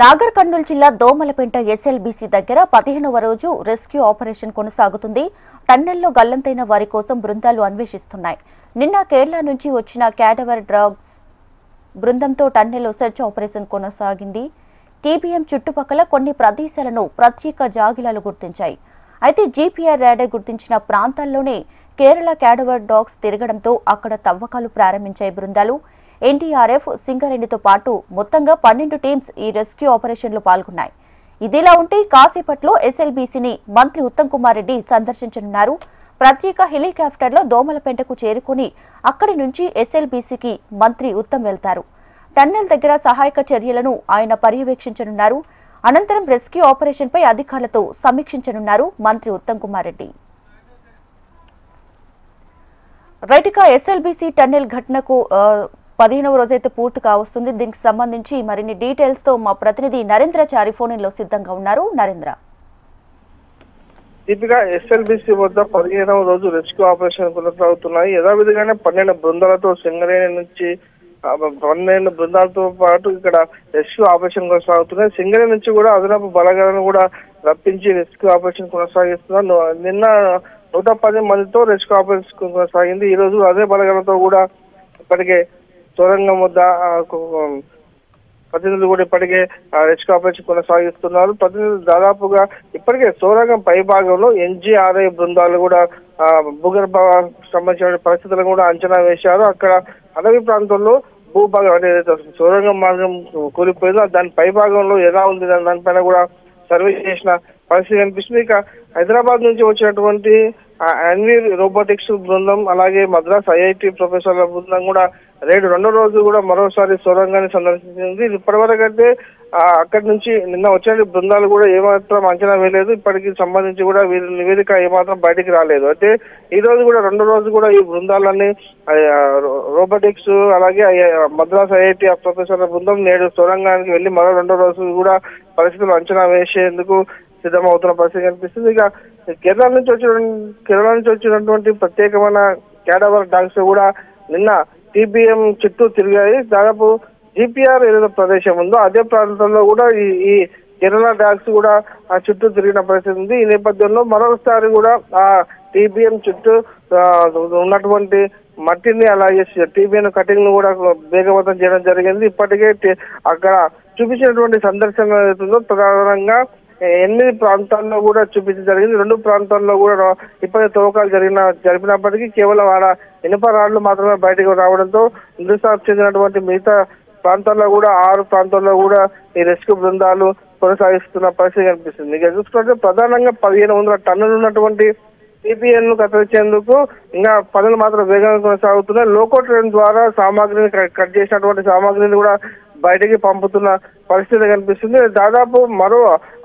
నాగర్ కర్నూల్ జిల్లా దోమలపేంట ఎస్ఎల్బీసీ దగ్గర 15వ రోజు రెస్క్యూ ఆపరేషన్ కొనసాగుతుంది. టన్నెల్లో గల్లంతైన వారి కోసం బృందాలు అన్వేషిస్తున్నాయి. నిన్న కేరళ నుంచి వచ్చిన క్యాడవర్ డ్రగ్స్ బృందంతో టన్నెల్లో సెర్చ్ ఆపరేషన్ కొనసాగింది. టీబీఎం చుట్టుపక్కల కొన్ని ప్రదేశాలను ప్రత్యేక జాగిలాలు గుర్తించాయి. అయితే జీపీఆర్ రాడార్ గుర్తించిన ప్రాంతాల్లోనే కేరళ క్యాడవర్ డాగ్స్ తిరగడంతో అక్కడ తవ్వకాలు ప్రారంభించాయి బృందాలు. ఎన్డీఆర్ఎఫ్, సింగరేణితో పాటు మొత్తంగా 12 టీమ్స్ ఈ రెస్క్యూ ఆపరేషన్లో పాల్గొన్నాయి. ఇదిలా ఉంటే కాసేపట్లో ఎస్ఎల్బీసీని మంత్రి ఉత్తమ్ కుమార్ రెడ్డి సందర్శించనున్నారు. ప్రత్యేక హెలికాప్టర్లో దోమలపేంటకు చేరుకుని అక్కడి నుంచి ఎస్ఎల్బీసీకి మంత్రి ఉత్తమ్ వెళ్తారు. టన్నెల్ దగ్గర సహాయక చర్యలను ఆయన పర్యవేక్షించనున్నారు. అనంతరం రెస్క్యూ ఆపరేషన్పై అధికారులతో సమీక్షించనున్నారు మంత్రి ఉత్తమ్ కుమార్ రెడ్డి. రైట్గా ఎస్ఎల్బీసీ టన్నెల్ ఘటనకు 15వ రోజైతే పూర్తి కావస్తుంది. దీనికి సంబంధించి మరిన్ని డీటెయిల్స్ తో మా ప్రతినిధి నరేంద్రచారి ఫోన్ లో సిద్ధంగా ఉన్నారు. నరేంద్ర, దీపిగా ఎస్ఎల్బీసీ వద్ద 15వ రోజు రెస్క్యూ ఆపరేషన్ కొనసాగుతున్నాయి. యథావిధిగానే 12 బృందాలతో సింగరేణి నుంచి 12 బృందాలతో పాటు ఇక్కడ రెస్క్యూ ఆపరేషన్ కొనసాగుతున్నాయి. సింగరేణి నుంచి కూడా అదనపు బలగాలను కూడా రప్పించి రెస్క్యూ ఆపరేషన్ కొనసాగిస్తున్నారు. నిన్న 110 మందితో రెస్క్యూ ఆపరేషన్ కొనసాగింది. ఈ రోజు అదే బలగాలతో కూడా ఇప్పటికే సొరంగం వద్ద ప్రతినిధులు కూడా ఇప్పటికే రెస్క్యూ ఆపరేషన్ కొనసాగిస్తున్నారు. ప్రతినిధులు దాదాపుగా ఇప్పటికే సొరంగం పై భాగంలో ఎన్జీఆర్ఐ బృందాలు కూడా భూగర్భ సంబంధించిన పరిస్థితులను కూడా అంచనా వేశారు. అక్కడ అడవి ప్రాంతంలో భూభాగం అంటే సొరంగం మార్గం కూలిపోయిందో దాని పై భాగంలో ఎలా ఉంది దానిపైన కూడా సర్వే చేసిన పరిస్థితి కనిపిస్తుంది. ఇక హైదరాబాద్ నుంచి వచ్చినటువంటి అన్వీర్ రోబోటిక్స్ బృందం, అలాగే మద్రాస్ ఐఐటి ప్రొఫెసర్ల బృందం కూడా రెండో రోజు కూడా మరోసారి సొరంగాన్ని సందర్శించింది. ఇప్పటివరకు అయితే అక్కడి నుంచి నిన్న వచ్చిన బృందాలు కూడా ఏమాత్రం అంచనా వేయలేదు. ఇప్పటికి సంబంధించి కూడా వీరి నివేదిక ఏమాత్రం బయటికి రాలేదు. అయితే ఈ రోజు కూడా రెండో రోజు కూడా ఈ బృందాలన్నీ రోబోటిక్స్ అలాగే మద్రాస్ ఐఐటి ప్రొఫెసర్ల బృందం నేడు సొరంగానికి వెళ్లి మరో రెండో రోజు కూడా పరిస్థితులు అంచనా వేసేందుకు సిద్ధమవుతున్న పరిస్థితి కనిపిస్తుంది. ఇక కేరళ నుంచి వచ్చినటువంటి ప్రత్యేకమైన క్యాడవర్ డాగ్స్ కూడా నిన్న టీబీఎం చుట్టూ తిరిగాయి. దాదాపు జీపీఆర్ ఏదైతే ప్రదేశం ఉందో అదే ప్రాంతంలో కూడా ఈ కేరళ డాగ్స్ కూడా ఆ చుట్టూ తిరిగిన పరిస్థితి ఉంది. ఈ నేపథ్యంలో మరొకసారి కూడా ఆ టీబీఎం చుట్టూ ఉన్నటువంటి మట్టిని అలాగే టీబీఎం కటింగ్ ను కూడా వేగవంతం చేయడం జరిగింది. ఇప్పటికే అక్కడ చూపించినటువంటి సందర్శన ఏదైతుందో ప్రధానంగా 8 ప్రాంతాల్లో కూడా చూపించడం జరిగింది. 2 ప్రాంతాల్లో కూడా ఇప్పటికే తవ్వకాలు జరిపినప్పటికీ కేవలం ఆడ ఇనుప రాళ్లు మాత్రమే బయటకు రావడంతో నిరుత్సాహం చెందినటువంటి మిగతా ప్రాంతాల్లో కూడా 6 ప్రాంతాల్లో కూడా ఈ రెస్క్యూ బృందాలు కొనసాగిస్తున్న పరిస్థితి కనిపిస్తుంది. ఇక చూసుకుంటే ప్రధానంగా 1500 టన్నులు ఉన్నటువంటి టీబీఎన్ ను కత్తిరించేందుకు ఇంకా పనులు మాత్రం వేగంగా కొనసాగుతున్నాయి. లోకో ట్రైన్ ద్వారా సామాగ్రిని కట్ చేసినటువంటి సామాగ్రిని కూడా బయటికి పంపుతున్న పరిస్థితి కనిపిస్తుంది. దాదాపు మరో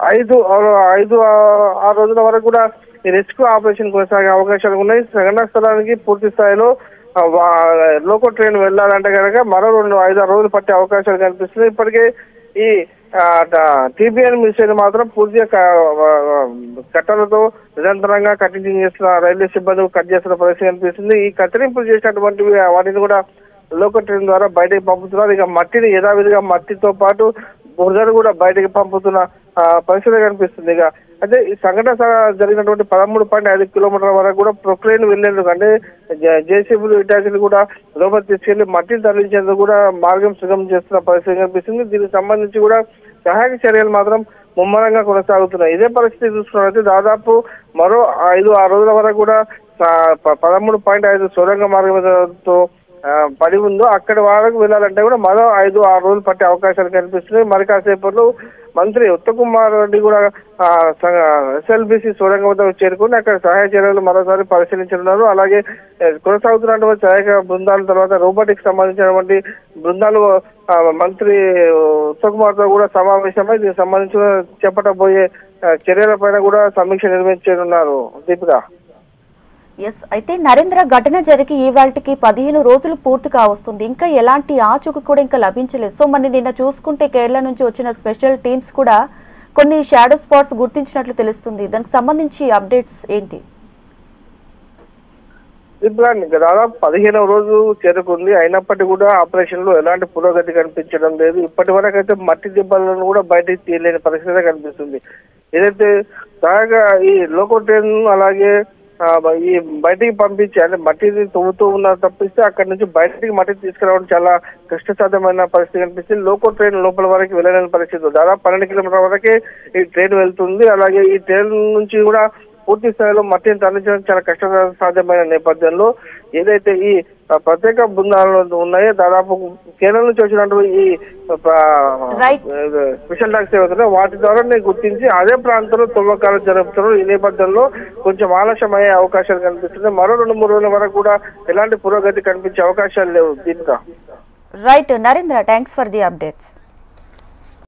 5-6 రోజుల వరకు కూడా ఈ రెస్క్యూ ఆపరేషన్ కొనసాగే అవకాశాలు ఉన్నాయి. సంఘటనా స్థలానికి పూర్తి స్థాయిలో లోకో ట్రైన్ వెళ్లాలంటే కనుక మరో 5-6 రోజులు పట్టే అవకాశాలు కనిపిస్తున్నాయి. ఇప్పటికే ఈ టీబీఎన్ మిసైల్ మాత్రం పూర్తిగా కట్టలతో నిరంతరంగా కటింగ్ చేస్తున్న రైల్వే సిబ్బంది కట్ చేస్తున్న పరిస్థితి కనిపిస్తుంది. ఈ కత్తిరింపులు చేసినటువంటి వాటిని కూడా లోకో ట్రైన్ ద్వారా బయటకు పంపుతున్నారు. ఇక మట్టిని యథావిధిగా మట్టితో పాటు బురదను కూడా బయటకు పంపుతున్న పరిస్థితి కనిపిస్తుంది. ఇక అయితే ఈ సంఘటన జరిగినటువంటి 13.5 కిలోమీటర్ల వరకు కూడా ప్రొక్లైన్ వెళ్లేందుకు అంటే జేసీబీలు ఇటాచీలు కూడా లోపల తీసుకెళ్లి మట్టిని తరలించేందుకు కూడా మార్గం సుగమం చేస్తున్న పరిస్థితి కనిపిస్తుంది. దీనికి సంబంధించి కూడా సహాయక చర్యలు మాత్రం ముమ్మరంగా కొనసాగుతున్నాయి. ఇదే పరిస్థితి చూసుకున్నట్లయితే దాదాపు మరో 5-6 రోజుల వరకు కూడా 13.5 సొరంగ మార్గంతో పడి ఉందో అక్కడి వరకు వెళ్ళాలంటే కూడా మరో 5-6 రోజులు పట్టే అవకాశాలు కనిపిస్తున్నాయి. మరి కాసేపట్లో మంత్రి ఉత్తమ్ కుమార్ రెడ్డి కూడా ఎస్ఎల్బీసీ సొరంగం వద్దకు చేరుకుని అక్కడ సహాయ చర్యలు మరోసారి పరిశీలించనున్నారు. అలాగే కొనసాగుతున్నటువంటి సహాయక బృందాల తర్వాత రోబోటిక్స్ సంబంధించినటువంటి బృందాలు మంత్రి ఉత్తమ్ కుమార్ తో కూడా సమావేశమై దీనికి సంబంధించిన చేపట్టబోయే చర్యలపైన కూడా సమీక్ష నిర్వహించనున్నారు. దీపిక, అయితే నరేంద్ర, ఘటన జరిగి ఇవాళకి 15 రోజులు పూర్తిగా వస్తుంది. ఇంకా ఎలాంటి ఆచూకీ కూడా ఇంకా లభించలేదు. సో మరి నిన్న చూసుకుంటే కేరళ నుంచి వచ్చిన స్పెషల్ టీమ్స్ కూడా కొన్ని షాడో స్పాట్స్ గుర్తించినట్లు తెలుస్తుంది. దానికి సంబంధించి అప్డేట్స్ ఏంటి? ఇప్పుడు దాదాపు 15వ రోజు చేరుకుంది. అయినప్పటికీ కూడా ఆపరేషన్ లో ఎలాంటి పురోగతి కనిపించడం లేదు. ఇప్పటి వరకు అయితే మట్టి దిబ్బలను కూడా బయటికి తీయలేని పరిస్థితి కనిపిస్తుంది. ఏదైతే బాగా ఈ లోకో ట్రైన్ అలాగే ఈ బయటికి పంపించి అంటే మట్టిని తవ్వుతూ ఉన్నారు తప్పిస్తే అక్కడి నుంచి బయటికి మట్టి తీసుకురావడం చాలా కష్టసాధ్యమైన పరిస్థితి కనిపిస్తుంది. లోకో ట్రైన్ లోపల వరకు వెళ్ళలేని పరిస్థితి. దాదాపు 12 కిలోమీటర్ల వరకే ఈ ట్రైన్ వెళ్తుంది. అలాగే ఈ ట్రైన్ నుంచి కూడా పూర్తి స్థాయిలో మట్టిని తరలించడం చాలా కష్టసాధ్యమైన నేపథ్యంలో ఏదైతే ఈ ప్రత్యేక బృందాలు ఉన్నాయో దాదాపు కేరళ నుంచి వచ్చినటువంటి ఈ స్పెషల్ డాగ్స్ ఏవైతే వాటి ద్వారా గుర్తించి అదే ప్రాంతంలో తవ్వకాలు జరుపుతున్నారు. ఈ నేపథ్యంలో కొంచెం ఆలస్యం అయ్యే అవకాశాలు కనిపిస్తుంది. మరో 2-3 రోజుల వరకు కూడా ఎలాంటి పురోగతి కనిపించే అవకాశాలు లేవు. Deepika. Right Narendra, thanks for the updates.